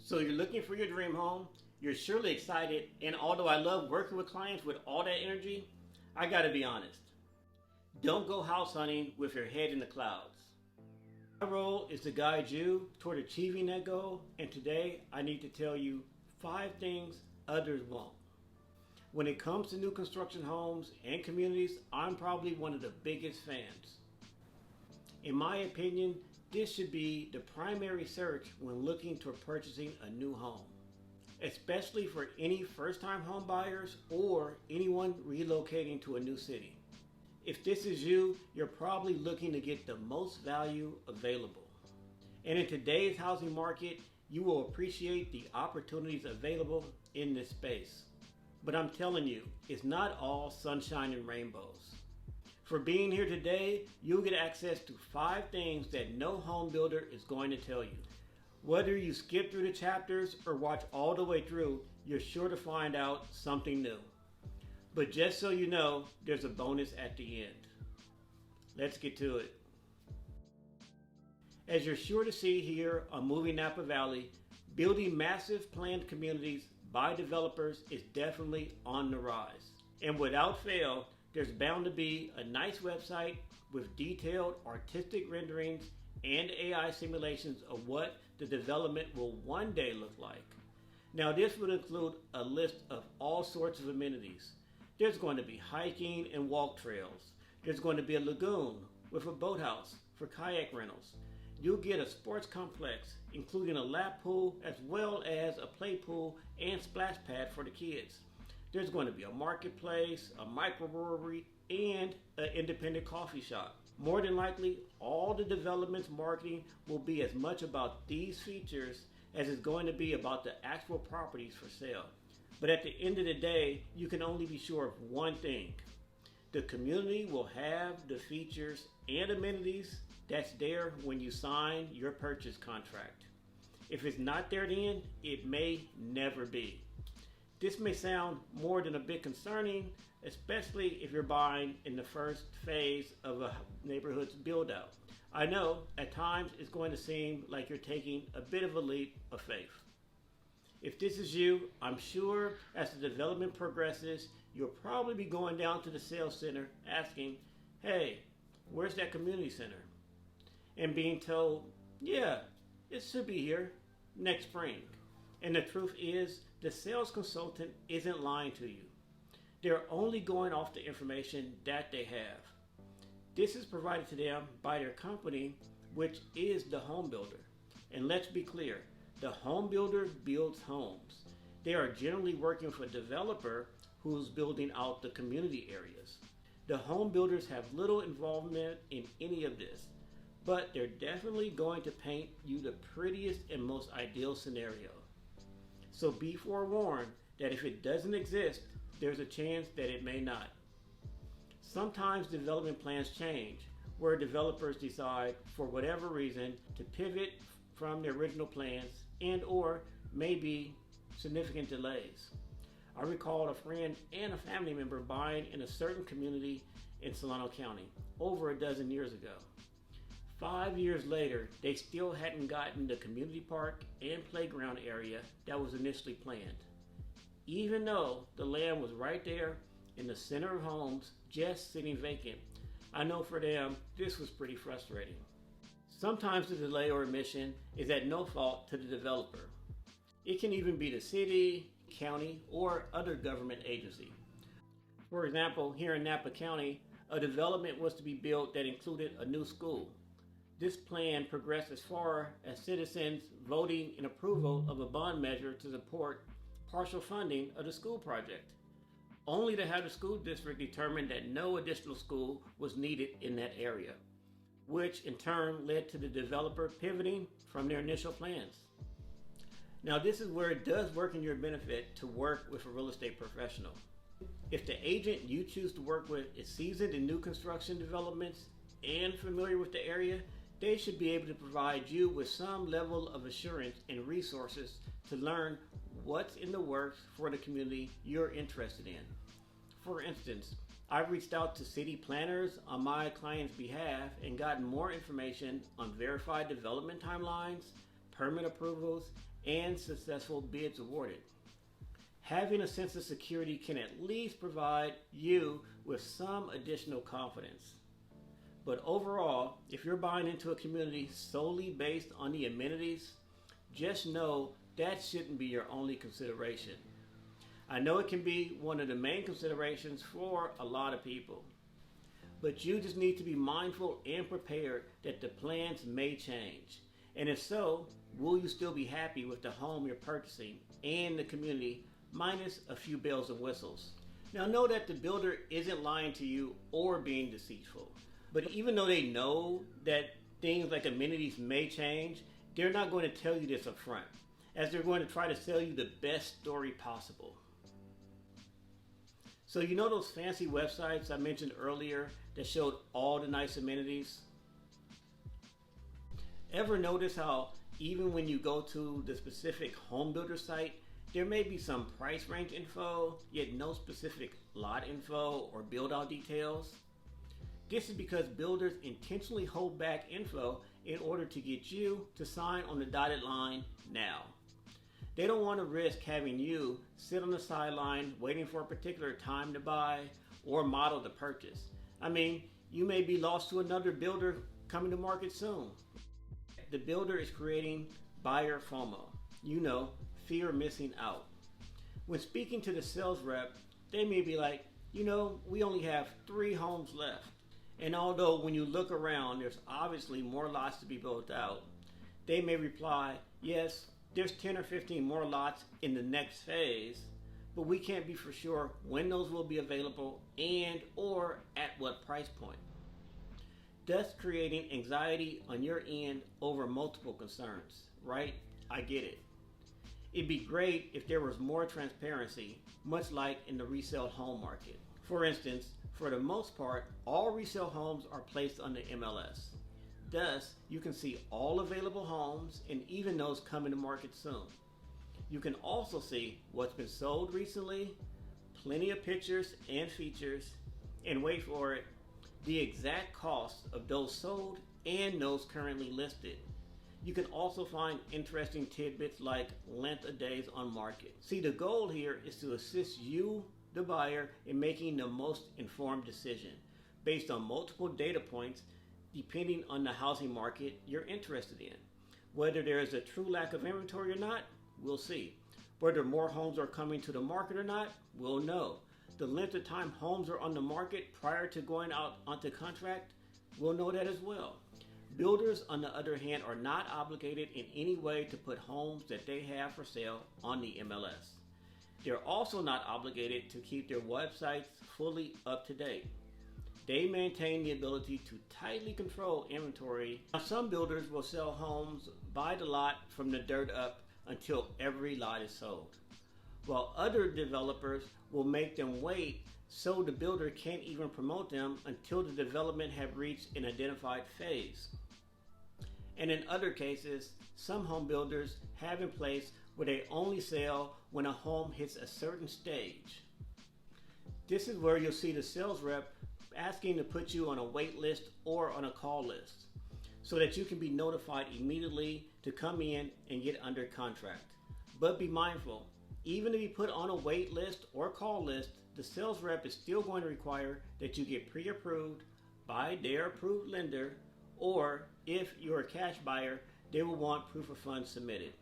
So you're looking for your dream home, you're surely excited, and although I love working with clients with all that energy, I gotta be honest. Don't go house hunting with your head in the clouds. My role is to guide you toward achieving that goal, and today I need to tell you 5 things others won't. When it comes to new construction homes and communities, I'm probably one of the biggest fans. In my opinion, this should be the primary search when looking toward purchasing a new home, especially for any first-time home buyers or anyone relocating to a new city. If this is you, you're probably looking to get the most value available. And in today's housing market, you will appreciate the opportunities available in this space. But I'm telling you, it's not all sunshine and rainbows. For being here today, you'll get access to 5 things that no home builder is going to tell you. Whether you skip through the chapters or watch all the way through, you're sure to find out something new. But just so you know, there's a bonus at the end. Let's get to it. As you're sure to see here on Moving Napa Valley, building massive planned communities by developers is definitely on the rise. And without fail, there's bound to be a nice website with detailed artistic renderings and AI simulations of what the development will one day look like. Now this would include a list of all sorts of amenities. There's going to be hiking and walk trails. There's going to be a lagoon with a boathouse for kayak rentals. You'll get a sports complex, including a lap pool as well as a play pool and splash pad for the kids. There's going to be a marketplace, a microbrewery, and an independent coffee shop. More than likely, all the development's marketing will be as much about these features as it's going to be about the actual properties for sale. But at the end of the day, you can only be sure of one thing. The community will have the features and amenities that's there when you sign your purchase contract. If it's not there then, it may never be. This may sound more than a bit concerning, especially if you're buying in the first phase of a neighborhood's build out. I know at times it's going to seem like you're taking a bit of a leap of faith. If this is you, I'm sure as the development progresses, you'll probably be going down to the sales center asking, hey, where's that community center? And being told, yeah, it should be here next spring. And the truth is, the sales consultant isn't lying to you. They're only going off the information that they have. This is provided to them by their company, which is the home builder. And let's be clear, the home builder builds homes. They are generally working with a developer who's building out the community areas. The home builders have little involvement in any of this, but they're definitely going to paint you the prettiest and most ideal scenario. So be forewarned that if it doesn't exist, there's a chance that it may not. Sometimes development plans change, where developers decide for whatever reason to pivot from their original plans and or maybe significant delays. I recall a friend and a family member buying in a certain community in Solano County over a dozen years ago. 5 years later, they still hadn't gotten the community park and playground area that was initially planned, even though the land was right there in the center of homes just sitting vacant. I know for them, this was pretty frustrating. Sometimes the delay or omission is at no fault to the developer. It can even be the city, county, or other government agency. For example, here in Napa County, a development was to be built that included a new school. This plan progressed as far as citizens voting in approval of a bond measure to support partial funding of the school project, only to have the school district determine that no additional school was needed in that area, which in turn led to the developer pivoting from their initial plans. Now this is where it does work in your benefit to work with a real estate professional. If the agent you choose to work with is seasoned in new construction developments and familiar with the area, they should be able to provide you with some level of assurance and resources to learn what's in the works for the community you're interested in. For instance, I've reached out to city planners on my client's behalf and gotten more information on verified development timelines, permit approvals, and successful bids awarded. Having a sense of security can at least provide you with some additional confidence. But overall, if you're buying into a community solely based on the amenities, just know that shouldn't be your only consideration. I know it can be one of the main considerations for a lot of people, but you just need to be mindful and prepared that the plans may change. And if so, will you still be happy with the home you're purchasing and the community, minus a few bells and whistles? Now know that the builder isn't lying to you or being deceitful. But even though they know that things like amenities may change, they're not going to tell you this up front, as they're going to try to sell you the best story possible. So you know those fancy websites I mentioned earlier that showed all the nice amenities? Ever notice how even when you go to the specific home builder site, there may be some price range info, yet no specific lot info or build out details? This is because builders intentionally hold back info in order to get you to sign on the dotted line now. They don't want to risk having you sit on the sideline waiting for a particular time to buy or model to purchase. I mean, you may be lost to another builder coming to market soon. The builder is creating buyer FOMO, fear of missing out. When speaking to the sales rep, they may be like, we only have 3 homes left. And although when you look around, there's obviously more lots to be built out, they may reply, yes, there's 10 or 15 more lots in the next phase, but we can't be for sure when those will be available and or at what price point. Thus creating anxiety on your end over multiple concerns, right? I get it. It'd be great if there was more transparency, much like in the resale home market. For instance, for the most part, all resale homes are placed on the MLS. Thus, you can see all available homes and even those coming to market soon. You can also see what's been sold recently, plenty of pictures and features, and wait for it, the exact cost of those sold and those currently listed. You can also find interesting tidbits like length of days on market. See, the goal here is to assist you, the buyer, in making the most informed decision based on multiple data points depending on the housing market you're interested in. Whether there is a true lack of inventory or not, we'll see. Whether more homes are coming to the market or not, we'll know. The length of time homes are on the market prior to going out onto contract, we'll know that as well. Builders, on the other hand, are not obligated in any way to put homes that they have for sale on the MLS. They're also not obligated to keep their websites fully up to date. They maintain the ability to tightly control inventory. Now, some builders will sell homes by the lot from the dirt up until every lot is sold, while other developers will make them wait so the builder can't even promote them until the development have reached an identified phase. And in other cases, some home builders have in place where they only sell when a home hits a certain stage. This is where you'll see the sales rep asking to put you on a wait list or on a call list so that you can be notified immediately to come in and get under contract. But be mindful, even if you put on a wait list or call list, the sales rep is still going to require that you get pre-approved by their approved lender, or if you're a cash buyer, they will want proof of funds submitted.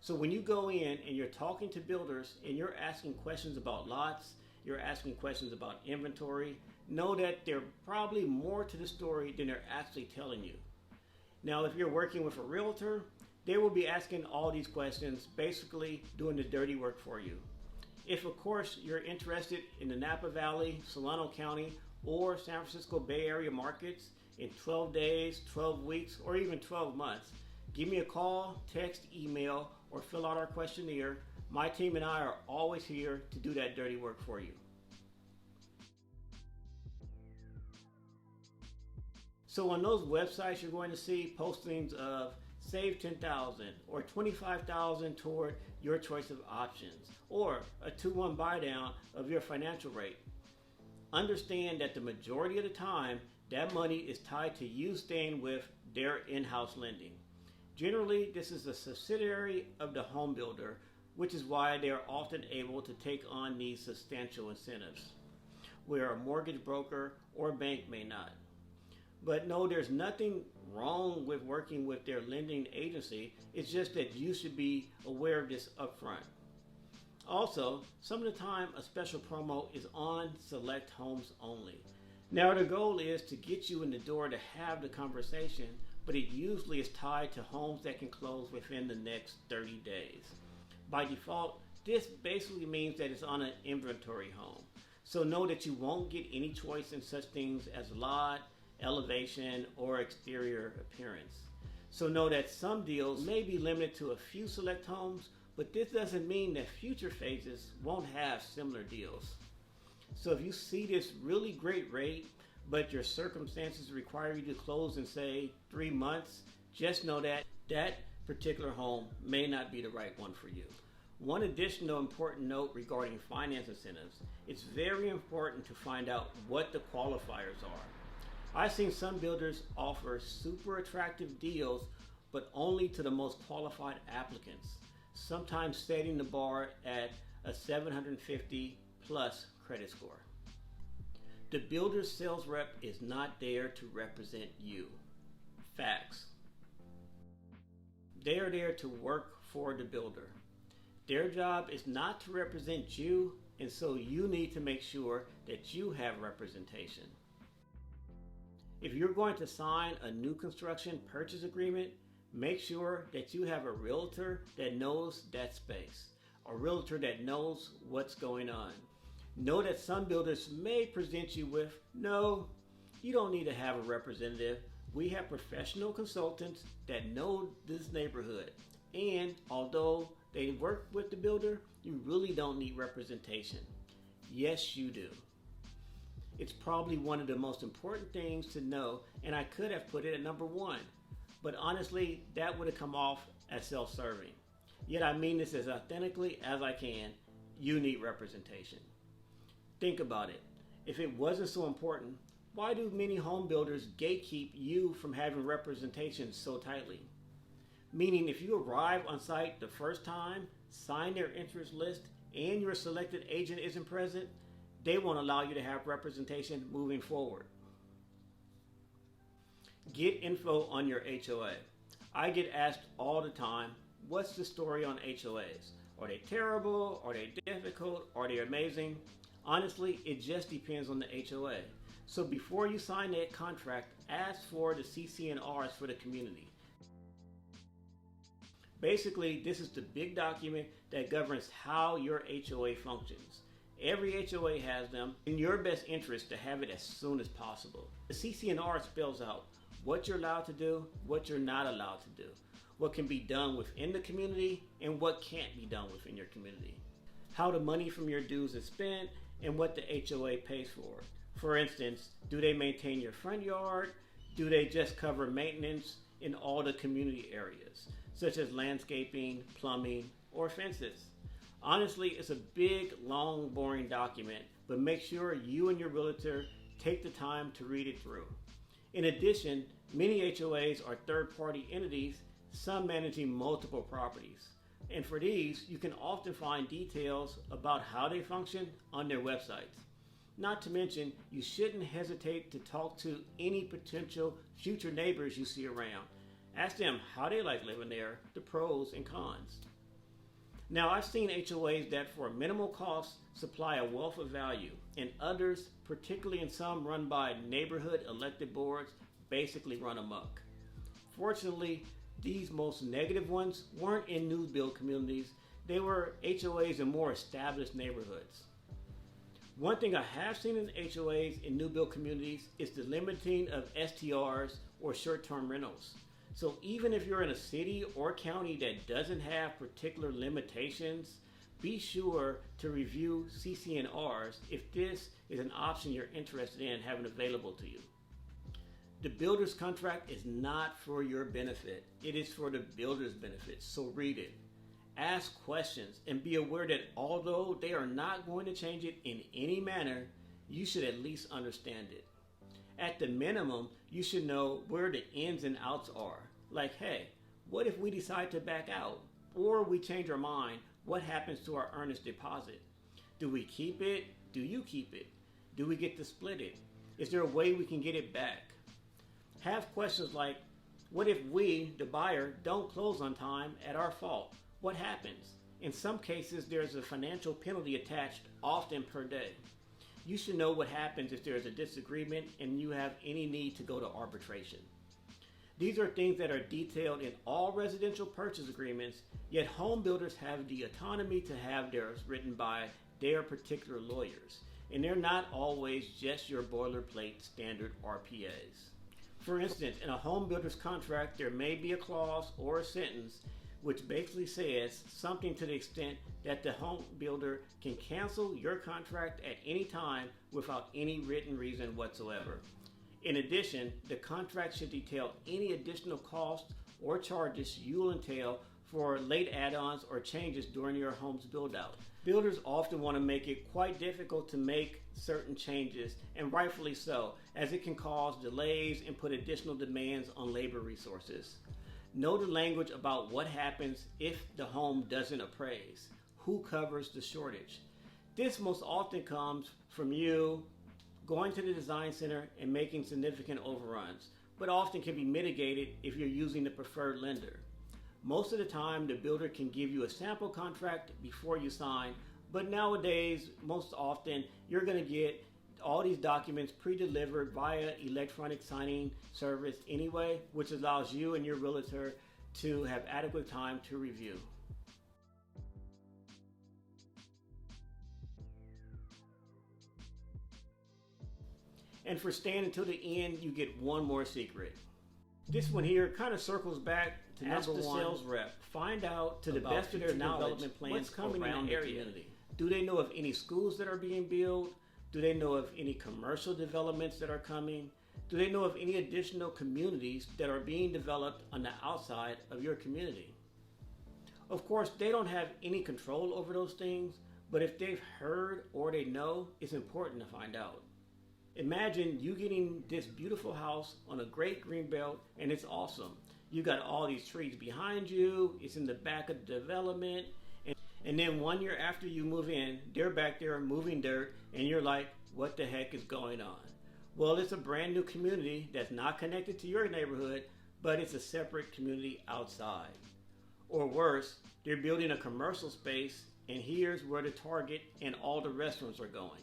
So when you go in and you're talking to builders and you're asking questions about lots, you're asking questions about inventory, know that there's probably more to the story than they're actually telling you. Now, if you're working with a realtor, they will be asking all these questions, basically doing the dirty work for you. If, of course, you're interested in the Napa Valley, Solano County, or San Francisco Bay Area markets in 12 days, 12 weeks, or even 12 months, give me a call, text, email, or fill out our questionnaire. My team and I are always here to do that dirty work for you. So on those websites, you're going to see postings of save $10,000 or $25,000 toward your choice of options, or a 2-1 buy down of your financial rate. Understand that the majority of the time, that money is tied to you staying with their in-house lending. Generally, this is a subsidiary of the home builder, which is why they are often able to take on these substantial incentives, where a mortgage broker or bank may not. But no, there's nothing wrong with working with their lending agency. It's just that you should be aware of this upfront. Also, some of the time a special promo is on select homes only. Now the goal is to get you in the door to have the conversation, but it usually is tied to homes that can close within the next 30 days. By default, this basically means that it's on an inventory home. So know that you won't get any choice in such things as lot, elevation, or exterior appearance. So know that some deals may be limited to a few select homes, but this doesn't mean that future phases won't have similar deals. So if you see this really great rate, but your circumstances require you to close in, say, 3 months, just know that that particular home may not be the right one for you. One additional important note regarding finance incentives: it's very important to find out what the qualifiers are. I've seen some builders offer super attractive deals, but only to the most qualified applicants, sometimes setting the bar at a 750 plus credit score. The builder's sales rep is not there to represent you. Facts. They are there to work for the builder. Their job is not to represent you, and so you need to make sure that you have representation. If you're going to sign a new construction purchase agreement, make sure that you have a realtor that knows that space, a realtor that knows what's going on. Know that some builders may present you with, no, you don't need to have a representative. We have professional consultants that know this neighborhood. And although they work with the builder, you really don't need representation. Yes, you do. It's probably one of the most important things to know, and I could have put it at number 1. But honestly, that would have come off as self-serving. Yet I mean this as authentically as I can. You need representation. Think about it. If it wasn't so important, why do many home builders gatekeep you from having representation so tightly? Meaning, if you arrive on site the first time, sign their interest list, and your selected agent isn't present, they won't allow you to have representation moving forward. Get info on your HOA. I get asked all the time, what's the story on HOAs? Are they terrible? Are they difficult? Are they amazing? Honestly, it just depends on the HOA. So before you sign that contract, ask for the CC&Rs for the community. Basically, this is the big document that governs how your HOA functions. Every HOA has them. In your best interest to have it as soon as possible. The CC&R spells out what you're allowed to do, what you're not allowed to do, what can be done within the community, and what can't be done within your community, how the money from your dues is spent, and what the HOA pays for. For instance, do they maintain your front yard? Do they just cover maintenance in all the community areas, such as landscaping, plumbing, or fences? Honestly, it's a big, long, boring document, but make sure you and your realtor take the time to read it through. In addition, many HOAs are third-party entities, some managing multiple properties. And for these, you can often find details about how they function on their websites. Not to mention, you shouldn't hesitate to talk to any potential future neighbors you see around. Ask them how they like living there, the pros and cons. Now, I've seen HOAs that for minimal cost supply a wealth of value, and others, particularly in some run by neighborhood elected boards, basically run amok. Fortunately, these most negative ones weren't in new build communities. They were HOAs in more established neighborhoods. One thing I have seen in HOAs in new build communities is the limiting of STRs or short-term rentals. So even if you're in a city or county that doesn't have particular limitations, be sure to review CC&Rs if this is an option you're interested in having available to you. The builder's contract is not for your benefit. It is for the builder's benefit, so read it. Ask questions and be aware that although they are not going to change it in any manner, you should at least understand it. At the minimum, you should know where the ins and outs are. Like, hey, What if we decide to back out? Or we change our mind? What happens to our earnest deposit? Do we keep it? Do you keep it? Do we get to split it? Is there a way we can get it back? Have questions like, what if we, the buyer, don't close on time at our fault? What happens? In some cases, there's a financial penalty attached, often per day. You should know what happens if there is a disagreement and you have any need to go to arbitration. These are things that are detailed in all residential purchase agreements, yet home builders have the autonomy to have theirs written by their particular lawyers. And they're not always just your boilerplate standard RPAs. For instance, in a home builder's contract, there may be a clause or a sentence which basically says something to the extent that the home builder can cancel your contract at any time without any written reason whatsoever. In addition, the contract should detail any additional costs or charges you will entail for late add-ons or changes during your home's build-out. Builders often want to make it quite difficult to make certain changes, and rightfully so, as it can cause delays and put additional demands on labor resources. Know the language about what happens if the home doesn't appraise. Who covers the shortage? This most often comes from you going to the design center and making significant overruns, but often can be mitigated if you're using the preferred lender. Most of the time, the builder can give you a sample contract before you sign, but nowadays, most often, you're going to get all these documents pre-delivered via electronic signing service anyway, which allows you and your realtor to have adequate time to review. And for staying until the end, you get one more secret. This one here kind of circles back to ask the sales rep. Find out to the best of their development plans what's coming around the area. Do they know of any schools that are being built? Do they know of any commercial developments that are coming? Do they know of any additional communities that are being developed on the outside of your community? Of course, they don't have any control over those things, but if they've heard or they know, it's important to find out. Imagine you getting this beautiful house on a great green belt, and it's awesome. You got all these trees behind you, it's in the back of the development, and then 1 year after you move in, they're back there moving dirt, and you're like, what the heck is going on? Well, it's a brand new community that's not connected to your neighborhood, but it's a separate community outside. Or worse, they're building a commercial space, and here's where the Target and all the restaurants are going.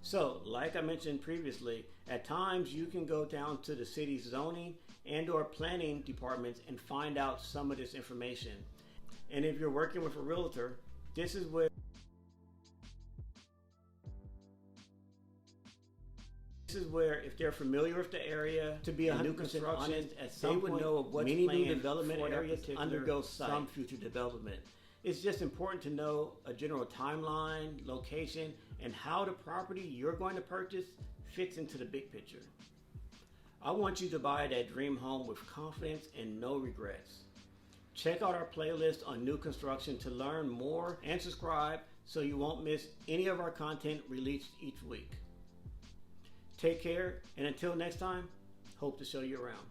So, like I mentioned previously, at times you can go down to the city's zoning and or planning departments and find out some of this information. And if you're working with a realtor, this is where if they're familiar with the area, to be a new construction, at some point, know of what's many new development areas to undergo some future development. It's just important to know a general timeline, location, and how the property you're going to purchase fits into the big picture. I want you to buy that dream home with confidence and no regrets. Check out our playlist on new construction to learn more and subscribe so you won't miss any of our content released each week. Take care, and until next time, hope to show you around.